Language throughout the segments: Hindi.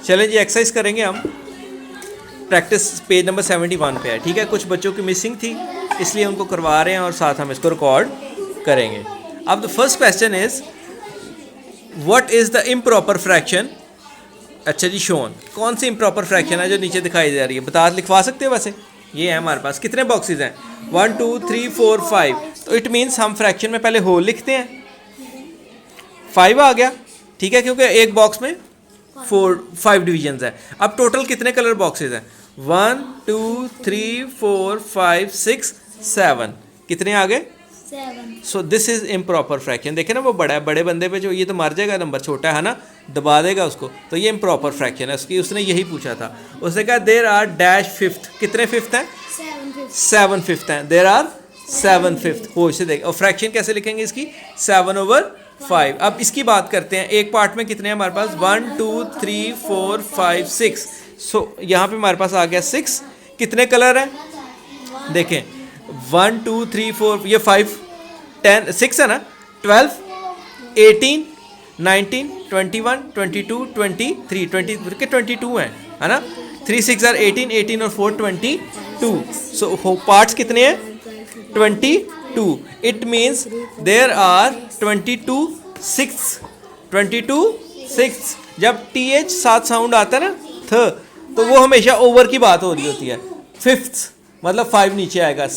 चलें जी, एक्सरसाइज करेंगे हम। प्रैक्टिस पेज नंबर 71 पे है, ठीक है। कुछ बच्चों की मिसिंग थी इसलिए उनको करवा रहे हैं और साथ हम इसको रिकॉर्ड करेंगे। अब the first question is what is the improper fraction. अच्छा जी, शोन कौन सी इम्प्रॉपर फ्रैक्शन है जो नीचे दिखाई दे रही है, बता लिखवा सकते हो। वैसे ये है हमारे पास, कितने बॉक्सेस हैं 1 2 3 4 5, तो इट मीन्स हम फ्रैक्शन में पहले होल लिखते हैं। 5 आ गया, ठीक है, क्योंकि एक बॉक्स में 5 डिविजन्स है। अब टोटल कितने कलर बॉक्सेस हैं 1 2 3 4 5 6 7, कितने आ गए 7। So this is improper fraction. देखे ना वो बड़ा है, बड़े बंदे पे जो ये तो मर जाएगा, नंबर छोटा है ना, दबा देगा उसको, तो ये इम्प्रॉपर फ्रैक्शन है उसकी। उसने यही पूछा था, उसने कहा देर आर डैश फिफ्थ, कितने फिफ्थ हैं 7 फिफ्थ हैं, देर आर 7 फिफ्थ। हो इसे देख, और फ्रैक्शन कैसे लिखेंगे इसकी 7/5। अब इसकी बात करते हैं, एक पार्ट में कितने हैं हमारे पास 1 2 3 4 5 6, सो यहाँ पे हमारे पास आ गया 6। कितने कलर हैं देखें 1 2 3 4, ये 5 10 6 है ना, 12 18 19 21 22 23 20 के 22 हैं, है ना। 3 6 आर 18, 18 और 4 22। सो पार्ट्स कितने हैं 22। It means there are 22 six, 22 six. जब TH साथ साउंड आता है ना थ, तो वो हमेशा ओवर की बात हो रही होती है। फिफ्थ मतलब 5 नीचे आएगा,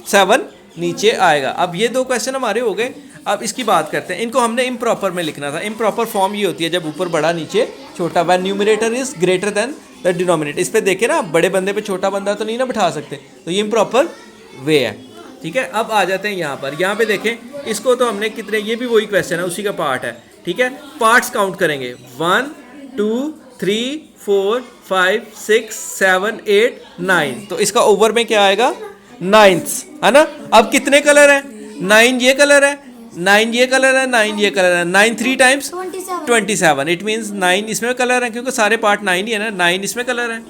7 नीचे आएगा। अब ये 2 क्वेश्चन हमारे हो गए। अब इसकी बात करते हैं, इनको हमने इम्प्रॉपर में लिखना था। इम्प्रॉपर फॉर्म ये होती है जब ऊपर बड़ा नीचे छोटा, when numerator is greater then the denominator. इस पे देखे ना, बड़े बंदे पे छोटा बंदा तो नहीं ना बिठा सकते, तो ये इम्प्रॉपर वे है, ठीक है। अब आ जाते हैं यहाँ पे देखें, इसको तो हमने कितने, ये भी वही क्वेश्चन है, उसी का पार्ट है, ठीक है। पार्ट्स काउंट करेंगे 1 2 3 4 5 6 7 8 9, तो इसका ओवर में क्या आएगा 9th, है ना। अब कितने कलर हैं 9 ये कलर है, 9 ये कलर है, 9 ये कलर है, 9 3 टाइम्स 27। इट मीन्स 9 इसमें कलर है, क्योंकि सारे पार्ट 9 ही है ना, 9 इसमें कलर है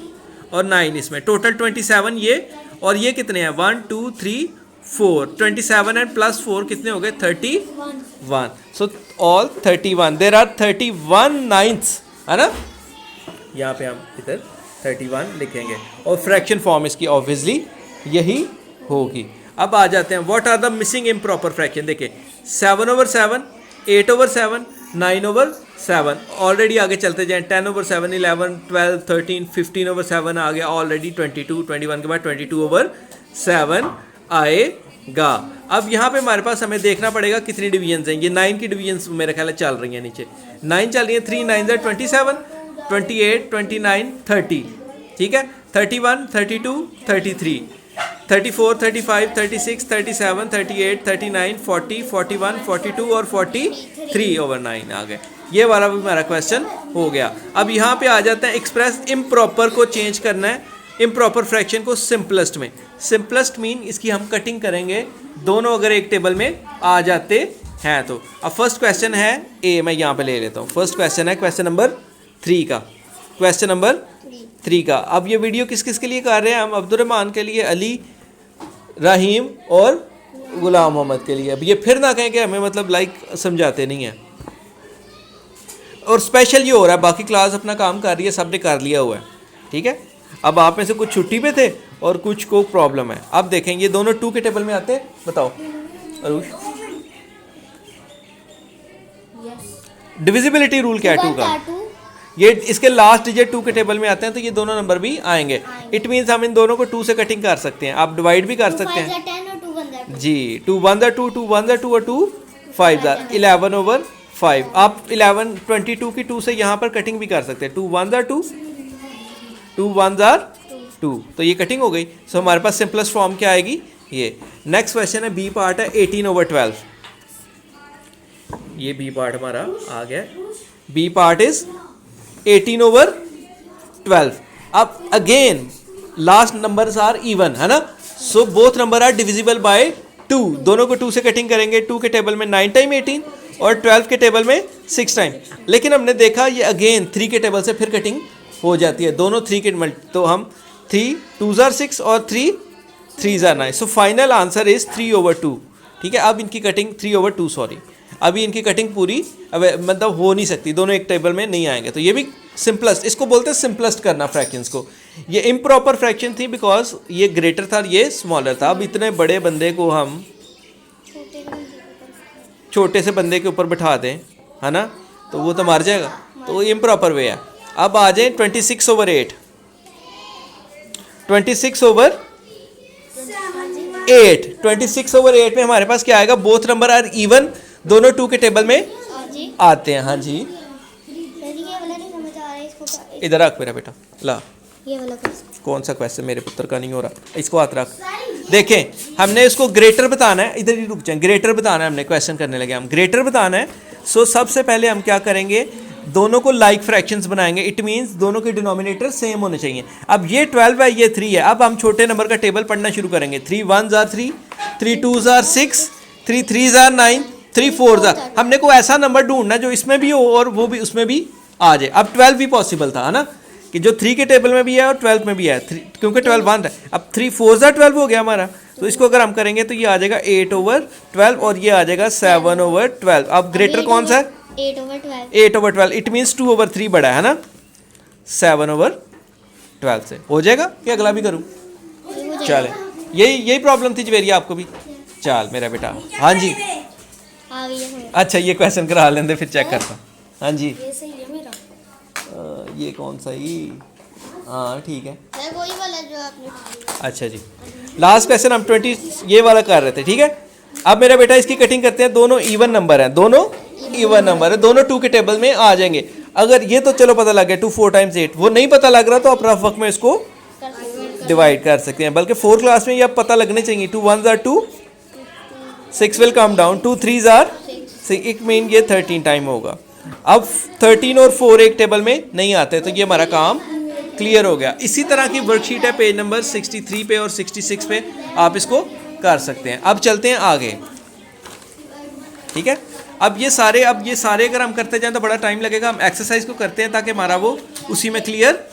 और 9 इसमें, टोटल 27 ये। और ये कितने हैं 1 2 3 4, 27 एंड प्लस 4 कितने हो गए 31। सो ऑल 31, देर आर 31 नाइन्थ्स, है ना। यहाँ पे हम इधर 31 लिखेंगे और फ्रैक्शन फॉर्म इसकी ऑब्वियसली यही होगी। अब आ जाते हैं, what are the missing improper fraction. देखिए 7/7, 8/7, 9/7, ऑलरेडी आगे चलते जाएं, 10/7, 11 12 13 15/7 आ गया ऑलरेडी, 22 21 के बाद 22/7 आएगा। अब यहाँ पे हमारे पास हमें देखना पड़ेगा कितनी डिवीजन्स हैं। ये 9 की डिवीजन्स मेरे ख्याल चल रही हैं, नीचे 9 चल रही हैं, 3 9 27 28 29 30, ठीक है। 31 32 33 34 35 36 37 38 39 40 41 42 और 43/9 आ गए। ये वाला भी हमारा क्वेश्चन हो गया। अब यहाँ पे आ जाता है एक्सप्रेस इम्प्रॉपर को चेंज करना है, इम्प्रॉपर फ्रैक्शन को सिंपलेस्ट में। सिंपलेस्ट मीन इसकी हम कटिंग करेंगे, दोनों अगर एक टेबल में आ जाते हैं तो। अब फर्स्ट क्वेश्चन है ए, मैं यहाँ पे ले लेता हूँ। फर्स्ट क्वेश्चन है क्वेश्चन नंबर 3 का, क्वेश्चन नंबर 3 का। अब ये वीडियो किस किस के लिए कर रहे हैं हम, अब्दुर्रहमान के लिए, अली, रहीम और गुलाम मोहम्मद के लिए। अब ये फिर ना कहें कि हमें मतलब लाइक समझाते नहीं हैं। और स्पेशल ये हो रहा है, बाकी क्लास अपना काम कर रही है, सब ने कर लिया हुआ है, ठीक है। अब आप में से कुछ छुट्टी पे थे और कुछ को प्रॉब्लम है। अब देखें ये दोनों 2 के टेबल में आते हैं, बताओ अरुष डिविजिबिलिटी रूल क्या है 2 का। ये इसके लास्ट डिजिट 2 के टेबल में आते हैं, तो ये दोनों नंबर भी आएंगे। इट मीन्स हम इन दोनों को 2 से कटिंग कर सकते हैं, आप डिवाइड भी कर सकते हैं जी। 2 1 2 2 1 2 और 2 5 11/5। आप 11 22 की 2 से यहाँ पर कटिंग भी कर सकते हैं, 2 1 2 2 1 2, तो ये कटिंग हो गई। सो हमारे पास सिंपलेस्ट फॉर्म क्या आएगी ये। नेक्स्ट क्वेश्चन है, बी पार्ट है 18/12। ये बी पार्ट हमारा आ गया, बी पार्ट इज 18/12। अब again last numbers are even, है ना। So both number are divisible by 2, दोनों को 2 से कटिंग करेंगे। 2 के टेबल में 9 टाइम 18 और 12 के टेबल में 6 टाइम। लेकिन हमने देखा ये अगेन 3 के टेबल से फिर कटिंग हो जाती है, दोनों 3 के तो हम 3 2s are 6 और 3 3s are 9। So final answer is 3/2, ठीक है। अब इनकी कटिंग 3/2 सॉरी, अभी इनकी कटिंग पूरी अब मतलब हो नहीं सकती, दोनों एक टेबल में नहीं आएंगे, तो ये भी सिंपलेस्ट, इसको बोलते हैं सिंपलेस्ट करना फ्रैक्शंस को। ये इम्प्रॉपर फ्रैक्शन थी बिकॉज ये ग्रेटर था, ये स्मॉलर था। अब इतने बड़े बंदे को हम छोटे से बंदे के ऊपर बिठा दें, है ना, तो वो तो मर जाएगा, तो ये इम्प्रॉपर वे है। अब आ जाए 26/8, 26/8, 26/8 में हमारे पास क्या आएगा, बोथ नंबर आर इवन, दोनों 2 के टेबल में आते हैं। हाँ जी, इधर रख मेरा बेटा, ला, ये वाला कौन सा क्वेश्चन मेरे पुत्र का नहीं हो रहा, इसको हाथ रख। देखें, हमने इसको ग्रेटर बताना है, इधर ही रुक जाए, ग्रेटर बताना है, हमने क्वेश्चन करने लगे हम ग्रेटर बताना है। सो सबसे पहले हम क्या करेंगे, दोनों को लाइक फ्रैक्शंस बनाएंगे। इट मींस दोनों के डिनोमिनेटर सेम होने चाहिए। अब ये 12 है, ये 3 है। अब हम छोटे नंबर का टेबल पढ़ना शुरू करेंगे। 3 1s are 3, 3 2s are 6, 3 3s are 9, 3 4s are, हमने को ऐसा नंबर ढूंढना जो इसमें भी हो और वो भी उसमें भी आ जाए। अब 12 भी पॉसिबल था, है ना, कि जो 3 के टेबल में भी है और 12 में भी है, क्योंकि 12 1 है। अब 3 4s are 12 हो गया हमारा, तो इसको अगर हम करेंगे तो ये आ जाएगा 8/12 और ये आ जाएगा 7/12। अब ग्रेटर कौन सा है, 8/12। 8/12, इट मीन्स 2/3 बड़ा है ना 7/12 से। हो जाएगा कि अगला भी करूँ? चले, यही प्रॉब्लम थी जवेरिया आपको भी? चल मेरा बेटा, हाँ जी, अच्छा ये क्वेश्चन करा लेंगे फिर चेक करता हूँ। हाँ जी, ये सही है मेरा, ये कौन सा ही, हाँ ठीक है, वही वाला जो आपने। अच्छा जी, लास्ट क्वेश्चन हम 20 ये वाला कर रहे थे, ठीक है। अब मेरा बेटा इसकी कटिंग करते हैं, दोनों इवन नंबर हैं, दोनों इवन नंबर है, दोनों 2 के टेबल में आ जाएंगे। अगर ये तो चलो पता लग गया 2 4 times 8, वो नहीं पता लग रहा तो आप रफ वर्क में इसको डिवाइड कर सकते हैं। बल्कि 4 क्लास में ये आप पता लगने चाहिए। 2 1s are 2, 6 will come down, 2 3s are 6, it mean ये 13 टाइम होगा। अब 13 और 4 एक टेबल में नहीं आते, तो ये हमारा काम क्लियर हो गया। इसी तरह की वर्कशीट है पेज नंबर 63 पे और 66 पे, आप इसको कर सकते हैं। अब चलते हैं आगे, ठीक है। अब ये सारे अगर हम करते जाएं तो बड़ा टाइम लगेगा। हम एक्सरसाइज को करते हैं ताकि हमारा वो उसी में क्लियर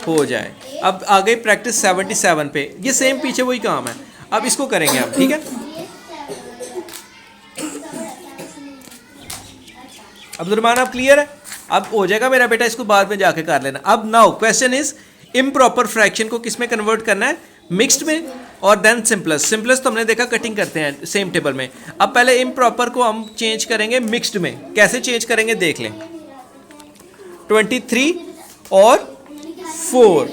हो जाए। अब आ गई प्रैक्टिस 77 पे, ये सेम पीछे वही काम है। अब इसको करेंगे हम, ठीक है। अब्दुलरहमान आप क्लियर है? अब हो जाएगा मेरा बेटा, इसको बाद में जाके कर लेना। अब now question is, improper fraction को किस में कन्वर्ट करना है, मिक्स्ड में और देन सिंपलेस्ट। सिंपलेस्ट तो हमने देखा कटिंग करते हैं सेम टेबल में। अब पहले इम्प्रॉपर को हम चेंज करेंगे मिक्स्ड में। कैसे चेंज करेंगे देख लें। 23 और 4।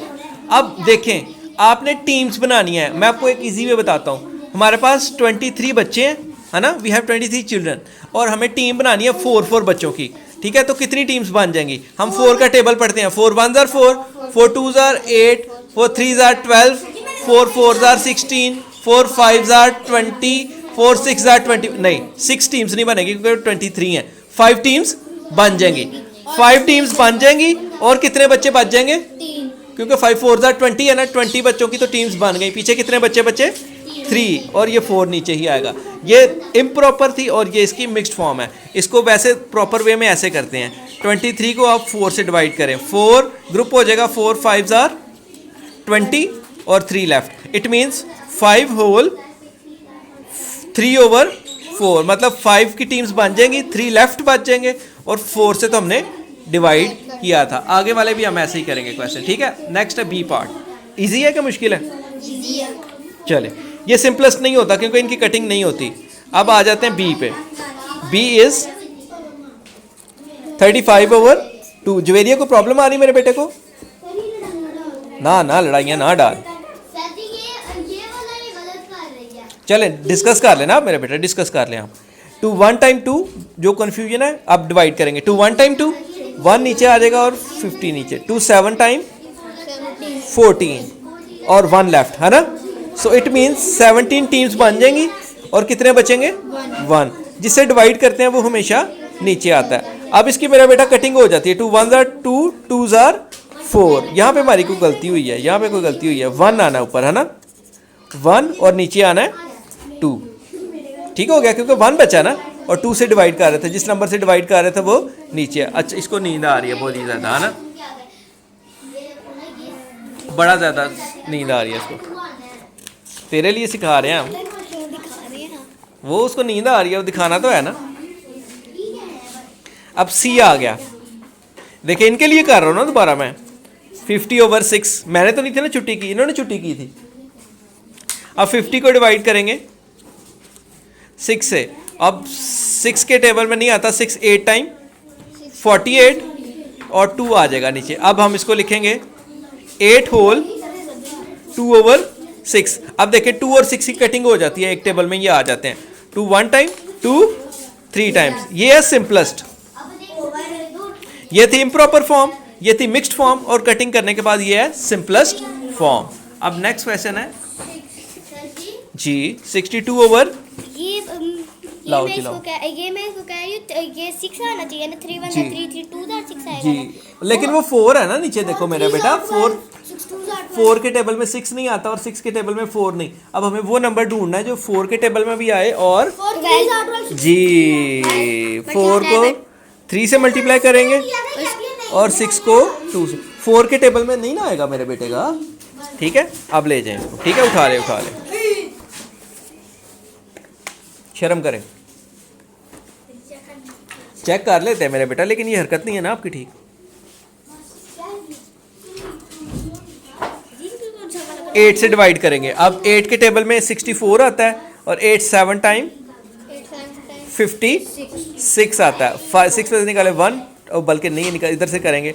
अब देखें, आपने टीम्स बनानी है। मैं आपको एक इजी वे बताता हूँ। हमारे पास 23 बच्चे हैं, है ना, वी हैव 23 चिल्ड्रन, और हमें टीम बनानी है 4 बच्चों की, ठीक है। तो कितनी टीम्स बन जाएंगी? हम 4 का टेबल पढ़ते हैं। 4 1s are 4, 4 2s are 8, 4 3s are 12, 4 4s are 16, 4 5s are 20, 4 6s are 20। नहीं, 6 टीम्स नहीं बनेगी क्योंकि 23 हैं। 5 टीम्स बन जाएंगी, 5 टीम्स बन जाएंगी। और कितने बच्चे बच जाएंगे? 3, क्योंकि 5 4s are 20 है ना, 20 बच्चों की तो टीम्स बन गई। पीछे कितने बच्चे बचे? 3, और ये 4 नीचे ही आएगा। ये इम्प्रॉपर थी और ये इसकी मिक्स्ड फॉर्म है। इसको वैसे प्रॉपर वे में ऐसे करते हैं। 23 को आप 4 से डिवाइड करें, 4 ग्रुप हो जाएगा, 4 5s are 20 और 3 लेफ्ट। इट मीन्स 5 होल 3/4, मतलब 5 की टीम्स बन जाएंगी, 3 लेफ्ट बच जाएंगे, और 4 से तो हमने डिवाइड किया था। आगे वाले भी हम ऐसे ही करेंगे क्वेश्चन, ठीक है। नेक्स्ट है बी पार्ट। इजी है कि मुश्किल है? चले, ये सिंपलेस्ट नहीं होता क्योंकि इनकी कटिंग नहीं होती। अब आ जाते हैं बी पे। B is 35/2। जवेरिया को प्रॉब्लम आ रही मेरे बेटे को? ना लड़ाइयाँ ना डाल। चले डिस्कस कर लेना आप मेरे बेटा, डिस्कस कर लें आप। 2 1 टाइम 2 जो कन्फ्यूजन है अब डिवाइड करेंगे। 2 1 टाइम 2, 1 नीचे आ जाएगा और 50 नीचे। 2 7 टाइम 14 और 1 लेफ्ट, है ना। सो इट मीन्स 17 टीम्स बन जाएंगी और कितने बचेंगे? 1। जिससे डिवाइड करते हैं वो हमेशा नीचे आता है। अब इसकी मेरा बेटा कटिंग हो जाती है। 2 1s are 2, 2s are 4। यहाँ पे हमारी कोई गलती हुई है, यहाँ पे कोई गलती हुई है। 1 आना ऊपर, है ना, 1, और नीचे आना है 2। ठीक हो गया, क्योंकि 1 बचा ना, और 2 से डिवाइड कर रहे थे। जिस नंबर से डिवाइड कर रहे थे वो नीचे। अच्छा, इसको नींद आ रही है बहुत ही ज़्यादा, है ना, बड़ा ज़्यादा नींद आ रही है इसको। तेरे लिए सिखा रहे हैं हम, वो उसको नींद आ रही है, वो दिखाना तो है ना। अब सी आ गया। देखिए इनके लिए कर रहा हूँ ना दोबारा मैं। 50/6 मैंने तो नहीं थी ना छुट्टी की, इन्होंने छुट्टी की थी। अब 50 को डिवाइड करेंगे 6 से। अब 6 के टेबल में नहीं आता 6 8 टाइम 48 और 2 आ जाएगा नीचे। अब हम इसको लिखेंगे 8 होल 2/6। अब देखिए 2 और 6 की कटिंग हो जाती है एक टेबल में, ये आ जाते हैं 2 1 टाइम 2 3 टाइम्स। ये है सिंपलेस्ट, ये थी इम्प्रॉपर फॉर्म, ये थी मिक्स्ड फॉर्म, और कटिंग करने के बाद ये है सिंपलेस्ट फॉर्म। अब नेक्स्ट क्वेश्चन है जी 62 लाओ जी, लाओ। ये मैं इसको कह रही हूँ, ये 6 आना चाहिए ना, 3 1 जी। 3 3 2 6 आएगा जी ना। लेकिन वो 4 है ना नीचे, देखो मेरा बेटा 4 6 2 8 4 के टेबल में 6 नहीं आता और 6 के टेबल में 4 नहीं। अब हमें वो नंबर ढूंढना है जो 4 के टेबल में भी आए और 4 3 8 जी 4 को 3 से मल्टीप्लाई करेंगे और 6 को 2 से। 4 के टेबल में नहीं ना आएगा मेरे बेटे का, ठीक है। अब ले जाएं इसको, ठीक है, उठा ले शर्म करें, चेक कर लेते हैं मेरे बेटा, लेकिन ये हरकत नहीं है ना आपकी, ठीक। एट से डिवाइड करेंगे। अब 8 के टेबल में 64 आता है और 8 7 टाइम 56 आता है। 6 में से निकाले 1, और बल्कि नहीं निकाल, इधर से करेंगे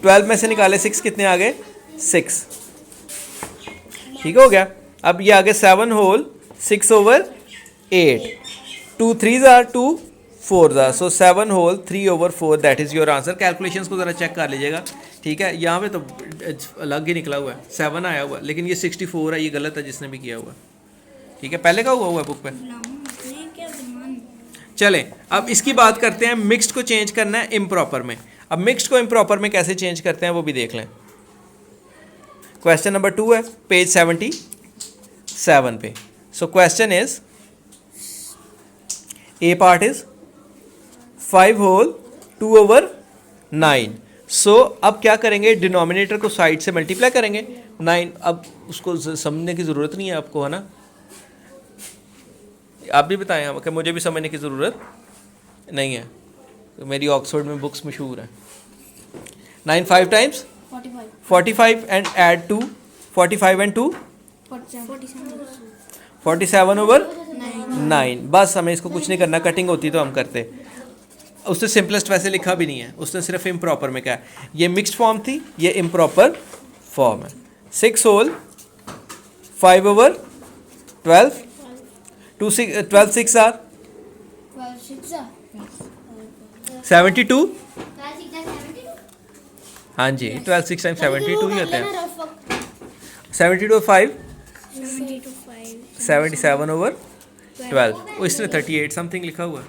12 में से निकाले 6, कितने आ गए 6, ठीक हो गया। अब ये आगे 7 whole 6/8, 2 3s are 2 4s are, so 7 whole 3/4, that is your answer. Calculations को ज़रा चेक कर लीजिएगा, ठीक है। यहाँ पे तो अलग ही निकला हुआ है, 7 आया हुआ है, लेकिन ये 64 है, ये गलत है जिसने भी किया हुआ है, ठीक है। पहले का हुआ है बुक पे। चलें अब इसकी बात करते हैं, मिक्स्ड को चेंज करना है इम्प्रॉपर में। अब मिक्स्ड को इम्प्रॉपर में कैसे चेंज करते हैं वो भी देख लें। क्वेश्चन नंबर 2 है पेज 77 पे। So question is, A part is 5 whole 2/9। So अब क्या करेंगे, डिनोमिनेटर को साइड से मल्टीप्लाई करेंगे 9। अब उसको समझने की ज़रूरत नहीं है आपको, है ना, आप भी बताएं हम कि मुझे भी समझने की ज़रूरत नहीं है, तो मेरी ऑक्सफोर्ड में बुक्स मशहूर हैं। 9 5 टाइम्स 45 एंड ऐड 2, 45 एंड 2 47/9। बस हमें इसको कुछ नहीं करना, कटिंग होती तो हम करते। उसने सिंपलेस्ट वैसे लिखा भी नहीं है, उसने सिर्फ इम्प्रॉपर में कहा है। ये मिक्स्ड फॉर्म थी, ये इम्प्रॉपर फॉर्म है। 6 होल 5/12, 12 6 आर 72। हाँ जी 12 6 टाइम 72 ही होते हैं। 72/5 77/12। वो इसने 38 समथिंग लिखा हुआ है,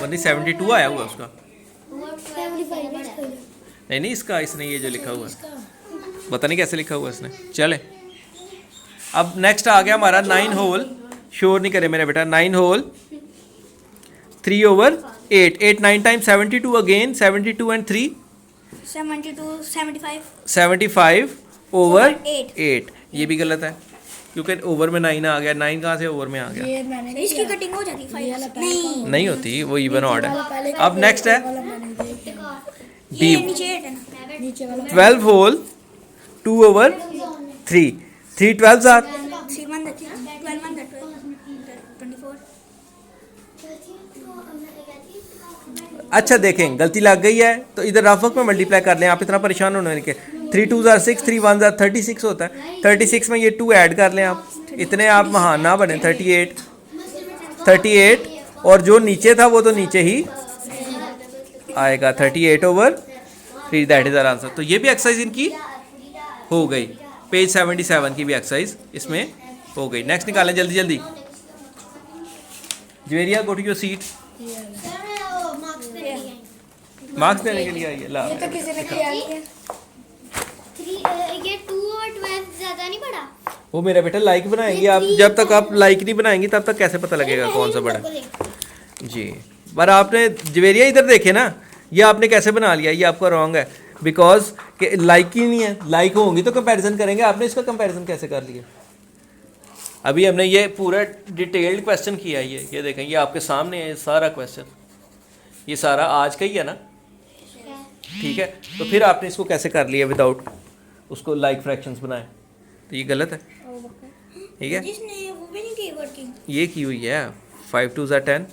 वरना 72 आया हुआ उसका। नहीं इसका, इसने ये जो लिखा हुआ है पता नहीं कैसे लिखा हुआ इसने। चले अब नेक्स्ट आ गया हमारा 9 होल, श्योर नहीं करे मेरा बेटा, 9 होल 3/8। 8 9 time 72 again, 72 and 3 75/8। ये भी गलत है क्योंकि ओवर में 9 आ गया, 9 कहाँ से ओवर में आ गया, इसकी कटिंग हो जाती है नहीं होती, वो इवन ऑड है। अब नेक्स्ट है डी 12 होल 2/3। 3 12s आर, अच्छा देखें गलती लग गई है तो इधर रफ वर्क में मल्टीप्लाई कर लें, आप इतना परेशान होने के। 3 2s आर 6, 3 1s आर 36 होता है। 36 में ये 2 ऐड कर लें आप, इतने आप महान ना बने। 38 और जो नीचे था वो तो नीचे ही आएगा, 38/3, दैट इज आवर आंसर। तो ये भी एक्सरसाइज इनकी हो गई, पेज 77 की भी एक्सरसाइज इसमें हो गई। नेक्स्ट निकालें जल्दी जल्दी। Javeria go to your seat. Marks देने के लिए आई है, ला ये 2 और 12 ज्यादा नहीं पड़ा। वो मेरा बेटा लाइक बनाएंगे आप, जब तक आप लाइक नहीं बनाएंगी तब तक कैसे पता लगेगा कौन सा बड़ा जी। पर आपने जवेरिया इधर देखे ना, ये आपने कैसे बना लिया, ये आपका रॉन्ग है, बिकॉज कि लाइक ही नहीं है। लाइक होंगी तो कंपैरिजन करेंगे, आपने इसका कंपैरिजन कैसे कर लिया। अभी हमने ये पूरा डिटेल्ड क्वेश्चन किया है, ये देखें, ये आपके सामने है सारा क्वेश्चन, ये सारा आज का ही है ना, ठीक है, तो फिर आपने इसको कैसे कर लिया विदाउट उसको लाइक फ्रैक्शंस बनाए, तो ये गलत है। ठीक है, जिसने वो भी नहीं की वर्किंग। ये की हुई है 5 2 ज़ा 10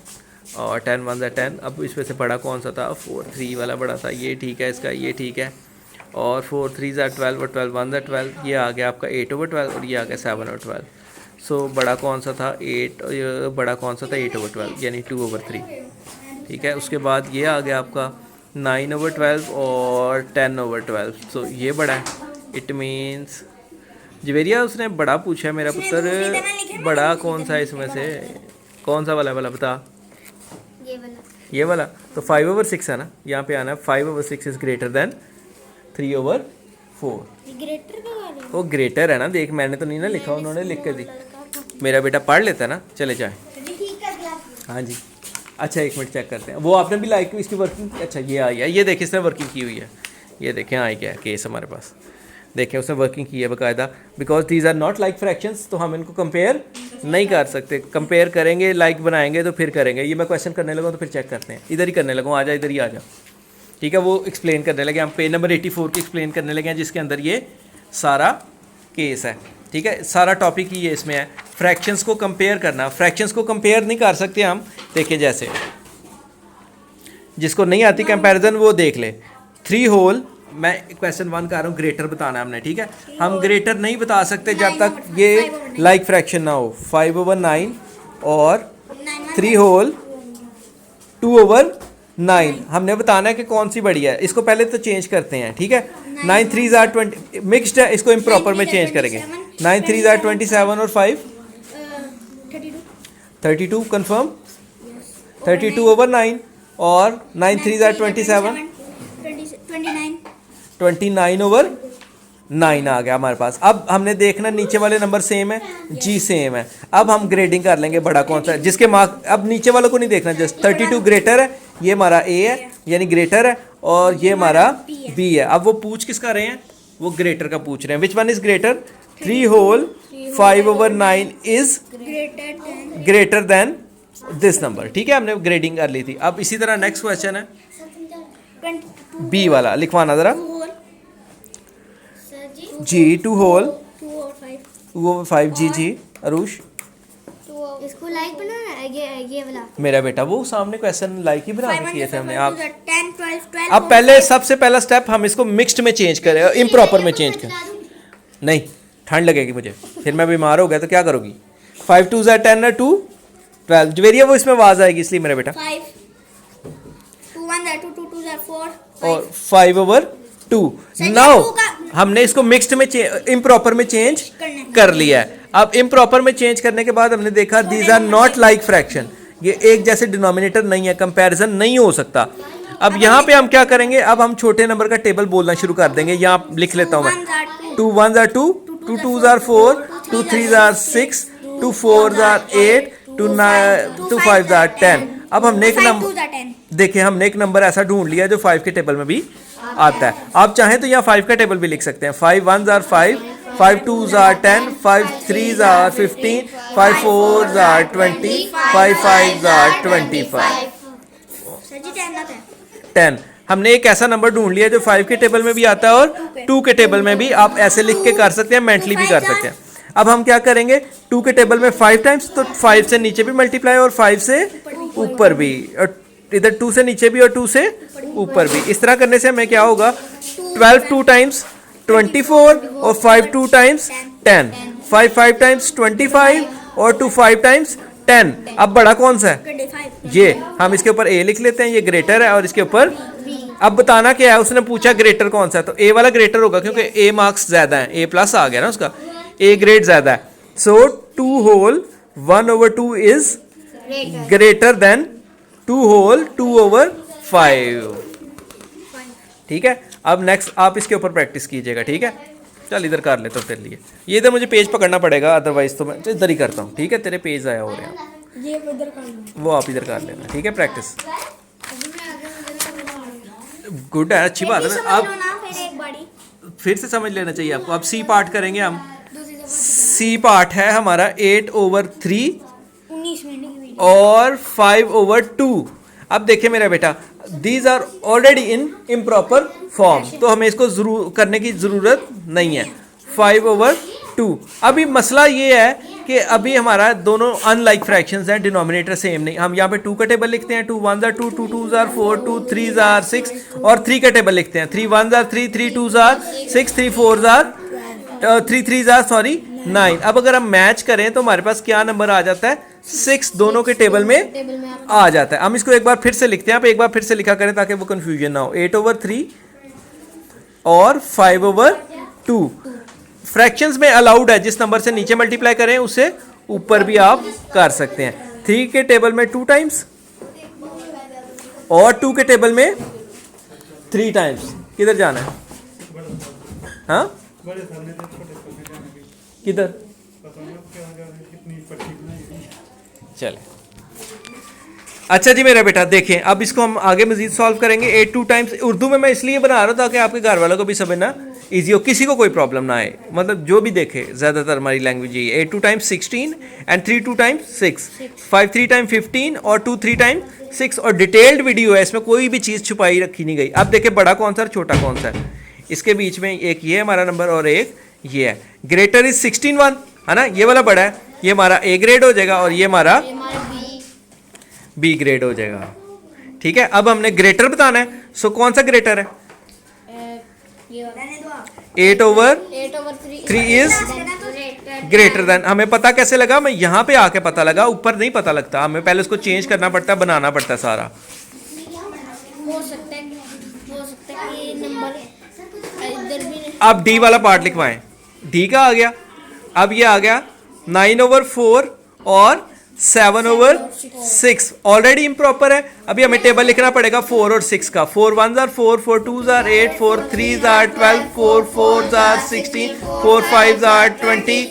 और 10 1 ज़ा 10। अब इसमें से बड़ा कौन सा था, 4 3 वाला बड़ा था, ये ठीक है इसका, ये ठीक है। और 4 3 ज़ा 12 और 12 1 ज़ा 12, ये आ गया आपका 8/12 और ये आ गया 7/12। सो बड़ा कौन सा था 8, बड़ा कौन सा था 8/12 यानी 2/3। ठीक है, उसके बाद ये आ गया आपका 9/12 और 10/12। सो ये बड़ा है, इट मीन्स जवेरिया उसने बड़ा पूछा है मेरा पुत्र, बड़ा कौन सा है इसमें से, कौन सा वाला वाला बता, ये वाला। ये वाला। तो 5/6 है ना, यहाँ पे आना है 5/6 इज ग्रेटर देन 3/4। ग्रेटर का वाला। वो ग्रेटर है ना, देख मैंने तो नहीं ना लिखा, उन्होंने लिख के दी। मेरा बेटा पढ़ लेता है ना, चले जाए। ठीक कर दिया। हाँ जी, अच्छा एक मिनट चेक करते हैं, वो आपने भी लाइक इसकी वर्किंग, अच्छा ये आई है, ये देखिए इसने वर्किंग की हुई है, ये देखें आई क्या है केस हमारे पास, देखें उसने वर्किंग की है बाकायदा। Because these are not like fractions, तो हम इनको कंपेयर नहीं कर सकते। कंपेयर करेंगे, लाइक बनाएंगे तो फिर करेंगे। ये मैं क्वेश्चन करने लगा तो फिर चेक करते हैं, इधर ही करने लगा, आ जा इधर ही आ जा। ठीक है, वो एक्सप्लेन करने लगे, हम पेज नंबर 84 की एक्सप्लेन करने लगे हैं, जिसके अंदर ये सारा केस है। ठीक है, सारा टॉपिक ही ये इसमें है, फ्रैक्शंस को कंपेयर करना। फ्रैक्शंस को कंपेयर नहीं कर सकते हम, देखिए जैसे जिसको नहीं आती कंपैरिजन वो देख ले। 3 होल, मैं क्वेश्चन 1 कर रहा हूँ, ग्रेटर बताना है हमने। ठीक है, हम ग्रेटर नहीं बता सकते जब तक ये लाइक फ्रैक्शन ना हो। 5/9 और 3 होल 2/9, हमने बताना है कि कौन सी बड़ी है। इसको पहले तो चेंज करते हैं। ठीक है, 9 3 ज़ा 20, मिक्सड है, इसको इम्प्रॉपर में चेंज करेंगे। 9 3 ज़ा 27 और 5 32 कंफर्म, 32/9 और 9 3 ज़ा 27 29/9 आ गया हमारे पास। अब हमने देखना नीचे वाले नंबर सेम है जी, सेम है। अब हम ग्रेडिंग कर लेंगे, बड़ा कौन सा है जिसके मार्क, अब नीचे वालों को नहीं देखना, जस्ट 32 ग्रेटर है, ये हमारा ए है यानी ग्रेटर है, और ये हमारा बी है। अब वो पूछ किसका रहे हैं, वो ग्रेटर का पूछ रहे हैं। Which one is greater, 3 whole 5/9 is greater than this number. ठीक है, हमने ग्रेडिंग कर ली थी। अब इसी तरह नेक्स्ट क्वेश्चन है बी वाला, लिखवाना जरा जी। 2 होल 2/5 जी जी। अरुष इसको लाइक बनाना है, ये वाला। मेरा बेटा वो सामने क्वेश्चन लाइक ही बना के किए थे हमने। आप 10 12 अब पहले सबसे पहला स्टेप हम इसको मिक्स्ड में चेंज करें, इम्प्रॉपर में चेंज करें। नहीं, ठंड लगेगी मुझे, फिर मैं बीमार हो गया तो क्या करोगी। 5 2 ज़ा 10 और 2 12, जवेरिया वो इसमें आवाज आएगी इसलिए मेरा बेटा। 5 2 1 ज़ा 2 2 2 ज़ा 4 और 5/2। नाउ हमने इसको मिक्स्ड में इम्प्रॉपर में चेंज कर लिया है। अब इम्प्रॉपर में चेंज करने के बाद हमने देखा these are not like fraction, ये एक जैसे डिनोमिनेटर नहीं है, कंपैरिजन नहीं हो सकता। अब यहाँ पे हम क्या करेंगे, अब हम छोटे नंबर का टेबल बोलना शुरू कर देंगे। यहाँ लिख लेता हूँ मैं, 2 1 ज़ा 2 2 2 ज़ा 4 2 3 ज़ा 6 2 4 ज़ा 8 2 5 ज़ा 10। अब हमने एक नंबर देखिए, हमने एक नंबर ऐसा ढूंढ लिया जो 5 के टेबल में भी आता है। आप चाहें तो यहाँ 5 का टेबल भी लिख सकते हैं। 5 1 ज़ा 5 5 2 ज़ा 10 5 3 ज़ा 15 5 4 ज़ा 20 5 5 ज़ा 25 10। हमने एक ऐसा नंबर ढूंढ लिया जो 5 के टेबल में भी आता है और 2 के टेबल में भी। आप ऐसे लिख के कर सकते हैं, मेंटली भी कर सकते हैं। अब हम क्या करेंगे, 2 के टेबल में 5 टाइम्स, तो 5 से नीचे भी मल्टीप्लाई और 5 से ऊपर भी, और इधर 2 से नीचे भी और 2 से ऊपर भी। इस तरह करने से हमें क्या होगा, 12 2 टाइम्स 24 और 5 2 टाइम्स 10, 5 5 टाइम्स 25 और 2 5 टाइम्स 10। अब बड़ा कौन सा है, ये हम इसके ऊपर ए लिख लेते हैं, ये ग्रेटर है, और इसके ऊपर अब बताना क्या है। उसने पूछा ग्रेटर कौन सा है, तो ए वाला ग्रेटर होगा क्योंकि ए मार्क्स ज्यादा है, ए प्लस आ गया ना उसका, ए ग्रेड ज्यादा है। So 2 whole 1/2 is greater than 2 whole 2/5। ठीक है, अब नेक्स्ट आप इसके ऊपर प्रैक्टिस कीजिएगा। ठीक है, चल इधर कर लेता हूँ तेरे लिए। ये इधर मुझे पेज पकड़ना पड़ेगा, अदरवाइज तो मैं इधर ही करता हूँ। ठीक है, तेरे पेज आया हो रहे हैं, ये इधर कर लो, वो आप इधर कर लेना। ठीक है, प्रैक्टिस गुड है, अच्छी बात है ना। अब फिर से समझ लेना चाहिए आपको। अब सी पार्ट करेंगे हम। सी पार्ट है हमारा 8/3 और 5/2। अब देखिए मेरा बेटा, these are already in improper form, तो हमें इसको जरूर करने की ज़रूरत नहीं है। 5/2। अभी मसला ये है कि अभी हमारा दोनों अनलाइक फ्रैक्शंस हैं, डिनोमिनेटर सेम नहीं। हम यहाँ पे 2 का टेबल लिखते हैं, 2 1s are 2, 2 2s are 4, 2 3s are 6, और 3 का टेबल लिखते हैं, 3 1s are 3, 3 2s are 6, 3 4s are 3 3s are sorry 9। अब अगर हम मैच करें तो हमारे पास क्या नंबर आ जाता है, 6 दोनों के टेबल में आ जाता है। हम इसको एक बार फिर से लिखते हैं, आप एक बार फिर से लिखा करें ताकि वो कंफ्यूजन ना हो। 8/3 और 5/2 फ्रैक्शंस में अलाउड है, जिस नंबर से नीचे मल्टीप्लाई करें उससे ऊपर भी आप कर सकते हैं। 3 के टेबल में 2 टाइम्स और 2 के टेबल में 3 टाइम्स। किधर जाना है? हाँ किधर? चले, अच्छा जी मेरा बेटा देखें, अब इसको हम आगे मजीद सॉल्व करेंगे। 8 2 टाइम्स उर्दू में मैं इसलिए बना रहा हूँ ताकि आपके घर वालों को भी समझना इजी हो, किसी को कोई प्रॉब्लम ना आए, मतलब जो भी देखे, ज़्यादातर हमारी लैंग्वेज यही है। 8 2 टाइम्स 16 एंड 3 2 टाइम्स 6, 5 3 टाइम 15 और 2 3 टाइम 6, और डिटेल्ड वीडियो है, इसमें कोई भी चीज़ छुपाई रखी नहीं गई। अब देखें बड़ा कौन सा और छोटा कौन सा है। इसके बीच में एक ये हमारा नंबर और एक ये है। ग्रेटर इज 16 1 है ना, ये वाला बड़ा है, ये हमारा ए ग्रेड हो जाएगा और ये हमारा बी ग्रेड हो जाएगा। ठीक है, अब हमने ग्रेटर बताना है, सो कौन सा ग्रेटर है? 8/3 इज ग्रेटर देन। हमें पता कैसे लगा? मैं यहाँ पे आके पता लगा, ऊपर नहीं पता लगता, हमें पहले उसको चेंज करना पड़ता है, बनाना पड़ता है सारा। हो सकता है ये नंबर इधर भी। अब डी वाला पार्ट लिखवाएं, डी का आ गया। अब ये आ गया 9/4 और 7/6, ऑलरेडी इम्प्रॉपर है। अभी हमें टेबल लिखना पड़ेगा 4 और 6 का। 4 1s are 4, 4 2s are 8, 4 3s are 12, 4 4s are 16, 4 5s are 20।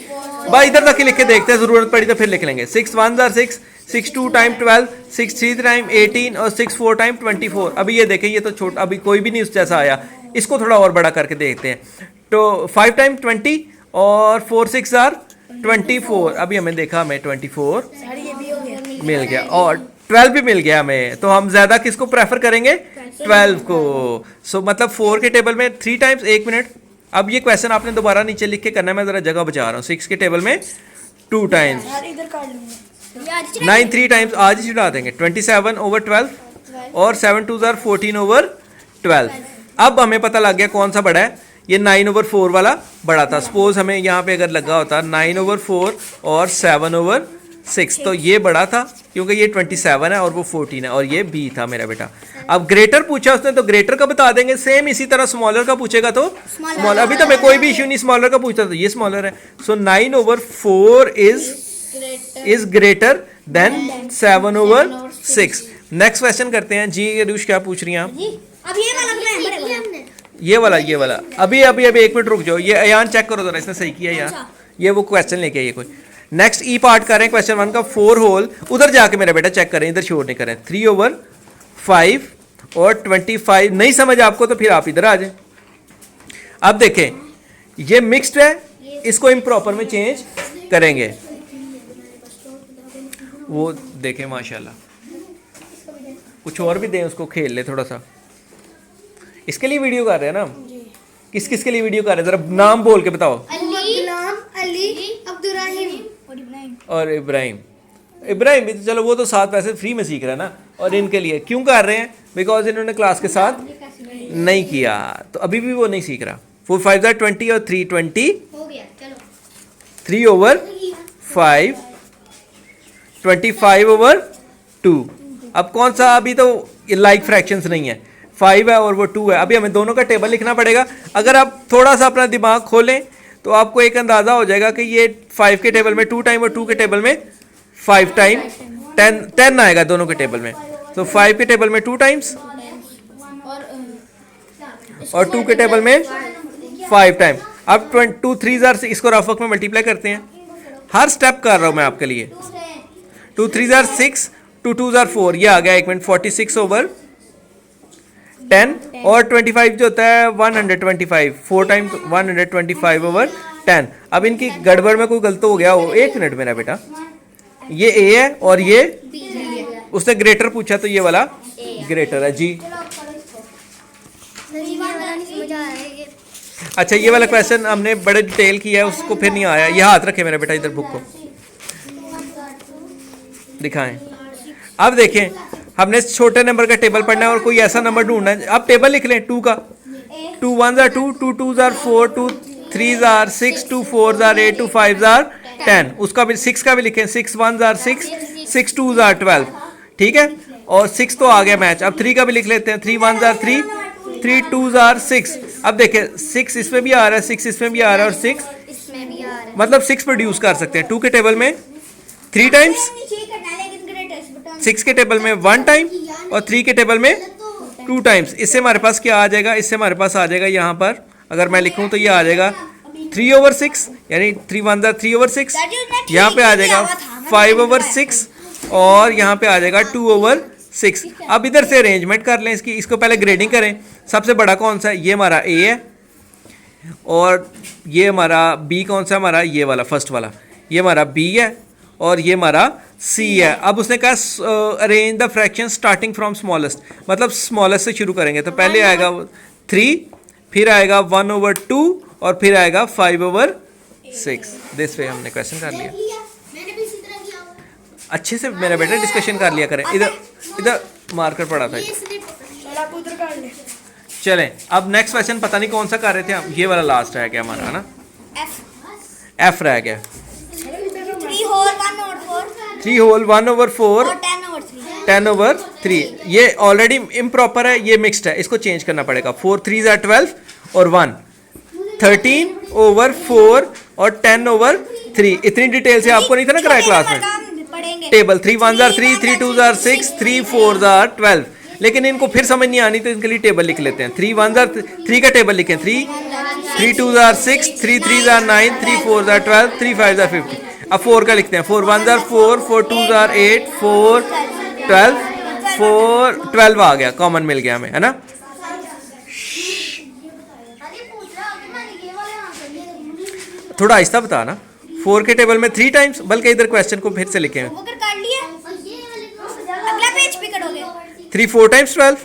भाई इधर तक ही लिख के देखते हैं, जरूरत पड़ी तो फिर लिख लेंगे। 6 1s are 6, 6 2 टाइम 12, 6 3 टाइम 18 और 6 4 टाइम 24। अभी ये देखें, ये तो छोटा, अभी कोई भी नहीं उस जैसा आया, इसको थोड़ा और बड़ा करके देखते हैं। तो 5 टाइम 20 और 4 6 are 24। अभी हमें देखा, हमें 24 मिल गया और 12 भी मिल गया हमें, तो हम ज्यादा किसको प्रेफर करेंगे? 12 को। सो मतलब 4 के टेबल में 3 टाइम्स। 1 मिनट, अब ये क्वेश्चन आपने दोबारा नीचे लिख के करना है, मैं जरा जगह बचा रहा हूँ। 6 के टेबल में 2 टाइम्स, 9 3 टाइम्स आज ही छुड़ा देंगे। 27/12 और 7 2s are 14/12। अब हमें पता लग गया कौन सा बड़ा है, ये 9/4 वाला बड़ा था। सपोज हमें यहाँ पे अगर लगा होता 9/4 और 7/6, तो ये बड़ा था क्योंकि ये 27 है और वो 14 है, और ये बी था मेरा बेटा। अब ग्रेटर पूछा उसने तो ग्रेटर का बता देंगे, सेम इसी तरह स्मॉलर का पूछेगा तो स्मॉलर। अभी तो हमें कोई भी इश्यू नहीं, स्मॉलर का पूछता तो ये स्मॉलर है। सो 9/4 is greater then 7/6। Next question करते हैं जी। रुश क्या पूछ रही हैं आप? अब ये वाला हमने ये वाला अभी 1 मिनट रुक जाओ, ये अयान चेक करो जरा, इसने सही किया यार। ये वो क्वेश्चन लेके आइए कोई। नेक्स्ट ई पार्ट करें क्वेश्चन 1 का। 4 होल, उधर जाके मेरा बेटा चेक करें, इधर शोर नहीं करें। 3/5 और 25 नहीं समझ आपको तो फिर आप इधर आ जाए। अब देखें ये मिक्स्ड है, इसको इम्प्रॉपर में चेंज करेंगे। वो देखें माशाल्लाह, कुछ और भी दें उसको, खेल ले थोड़ा सा। इसके लिए वीडियो कर रहे हैं ना हम? किस किस के लिए वीडियो कर रहे हैं, जरा नाम बोल के बताओ। अली, अब्दुर्रहीम और इब्राहिम। इब्राहिम भी तो चलो वो तो साथ वैसे फ्री में सीख रहा है ना, और इनके लिए क्यों कर रहे हैं? बिकॉज इन्होंने क्लास के साथ नहीं किया, तो अभी भी वो नहीं सीख रहा। 4 5 are 20 और 3 20 हो गया। चलो 3/5 25/2। अब कौन सा, अभी तो लाइक फ्रैक्शंस नहीं है, 5 है और वो 2 है। अभी हमें दोनों का टेबल लिखना पड़ेगा। अगर आप थोड़ा सा अपना दिमाग खोलें तो आपको एक अंदाज़ा हो जाएगा कि ये 5 के टेबल में 2 टाइम और 2 के टेबल में 5 टाइम 10 आएगा दोनों के टेबल में। तो 5 के टेबल में 2 टाइम्स और 2 के टेबल में 5 टाइम। अब 2 3s are 6, इसको रफ वर्क में मल्टीप्लाई करते हैं। हर स्टेप कर रहा हूँ मैं आपके लिए। 2 3s are 6, 2 2s are 4, ये आ गया 1 मिनट। 46/10 और 25 जो होता है 125, 4 टाइम 125/10। अब इनकी गड़बड़ में कोई गलत हो गया हो, 1 मिनट मेरा बेटा, ये ए है और ये उसने ग्रेटर पूछा तो ये वाला ग्रेटर है जी। सर ये वाला नहीं समझ आ रहा है ये। अच्छा ये वाला क्वेश्चन हमने बड़े डिटेल किया है, उसको फिर नहीं आया। ये हाथ रखे मेरा बेटा इधर बुक को दिखाएं। अब देखें हमने छोटे नंबर का टेबल पढ़ना है और कोई ऐसा नंबर ढूंढना है। अब टेबल लिख लें 2 का। 2 1s are 2, 2 2s are 4, 2 3s are 6, 2 4s are 8, 2 5s are 10। उसका भी 6 का भी लिखें। 6 1s are 6, 6 2s are 12। ठीक है, और 6 तो आ गया मैच। अब 3 का भी लिख लेते हैं। 3 1s are 3, 3 2s are 6। अब देखें 6 इसमें भी आ रहा है, 6 इसमें भी आ रहा है और 6 इसमें भी आ रहा है। मतलब 6 प्रोड्यूस कर सकते हैं 2 के टेबल में 3 टाइम्स, 6 के टेबल में 1 टाइम और 3 के टेबल में 2 टाइम्स। इससे हमारे पास क्या आ जाएगा, इससे हमारे पास आ जाएगा यहाँ पर, अगर मैं लिखूँ तो ये आ जाएगा 3/6, यानी 3 1s are 3/6। यहाँ पे आ जाएगा 5/6 और यहाँ पे आ जाएगा 2/6। अब इधर से अरेंजमेंट कर लें इसकी। इसको पहले ग्रेडिंग करें। सबसे बड़ा कौन सा है, ये हमारा ए है, और ये हमारा बी कौन सा हमारा, ये वाला फर्स्ट वाला, ये हमारा बी है और ये हमारा सी है। अब उसने कहा arrange the fraction starting from smallest, मतलब स्मॉलेस्ट से शुरू करेंगे। तो पहले आएगा 3, फिर आएगा 1/2 और फिर आएगा 5/6। दिस वे हमने क्वेश्चन कर लिया। मैंने भी इसी तरह किया। अच्छे से मेरा बेटा डिस्कशन कर लिया करें। इधर इधर मार्कर पड़ा था। आप उधर कर ले। चलें अब नेक्स्ट क्वेश्चन पता नहीं कौन सा कर रहे थे हम, ये वाला लास्ट रह गया हमारा, है ना, एफ रह गया। 3 होल 1/4 3 होल 1/4 और 10/3। 10/3। ये ऑलरेडी इम्प्रॉपर है, ये मिक्स्ड है, इसको चेंज करना पड़ेगा। 4 3s are 12 और 1 13/4 और 10/3। इतनी डिटेल से आपको नहीं था ना कराया क्लास में। Table 3 1s are 3, 3 2s are 6, 3 4s are 12। लेकिन इनको फिर समझ नहीं आनी तो इनके लिए टेबल लिख लेते हैं। 3 1s are 3 का टेबल लिखें। 3 2s are 6, 3 3s are 9, 3 4s are 12, 3 5s are 50। अब 4 का लिखते हैं। 4 1s are 4, 4 2s are 8, 4 12, 4 12 आ गया, कॉमन मिल गया हमें, है ना। थोड़ा आहिस्ता बता ना। 4 के टेबल में 3 टाइम्स, बल्कि इधर क्वेश्चन को फिर से लिखें। कर लिया। अगला पेज पे करोगे। 3 4 टाइम्स 12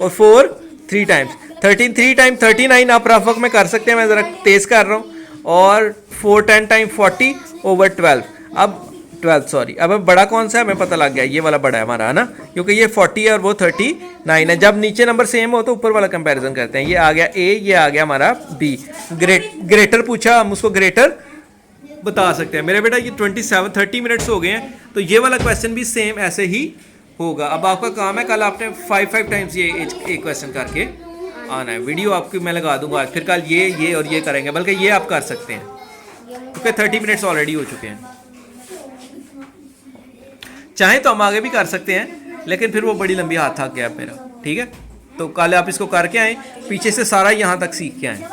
और 4 3 टाइम्स 13, 3 टाइम 39। आप रफक में कर सकते हैं, मैं ज़रा तेज़ कर रहा हूँ। और 4 10 टाइम 40/12। अब 12 सॉरी, अब बड़ा कौन सा है हमें पता लग गया, ये वाला बड़ा है हमारा, है ना, क्योंकि ये 40 है और वो 39 है। जब नीचे नंबर सेम हो तो ऊपर वाला कंपैरिजन करते हैं। ये आ गया ए, ये आ गया हमारा बी। ग्रेटर पूछा, हम उसको ग्रेटर बता सकते हैं। मेरे बेटा ये 30 मिनट्स हो गए हैं, तो ये वाला क्वेश्चन भी सेम ऐसे ही होगा। अब आपका काम है कल आपने 5 टाइम्स ये एक क्वेश्चन करके आना है। वीडियो आपकी मैं लगा दूंगा आज, फिर कल ये और ये करेंगे, बल्कि ये आप कर सकते हैं क्योंकि 30 मिनट्स ऑलरेडी हो चुके हैं। चाहे तो हम आगे भी कर सकते हैं, लेकिन फिर वो बड़ी लंबी हाथ थक गया मेरा। ठीक है, तो कल आप इसको करके आएँ, पीछे से सारा यहाँ तक सीख के आएँ।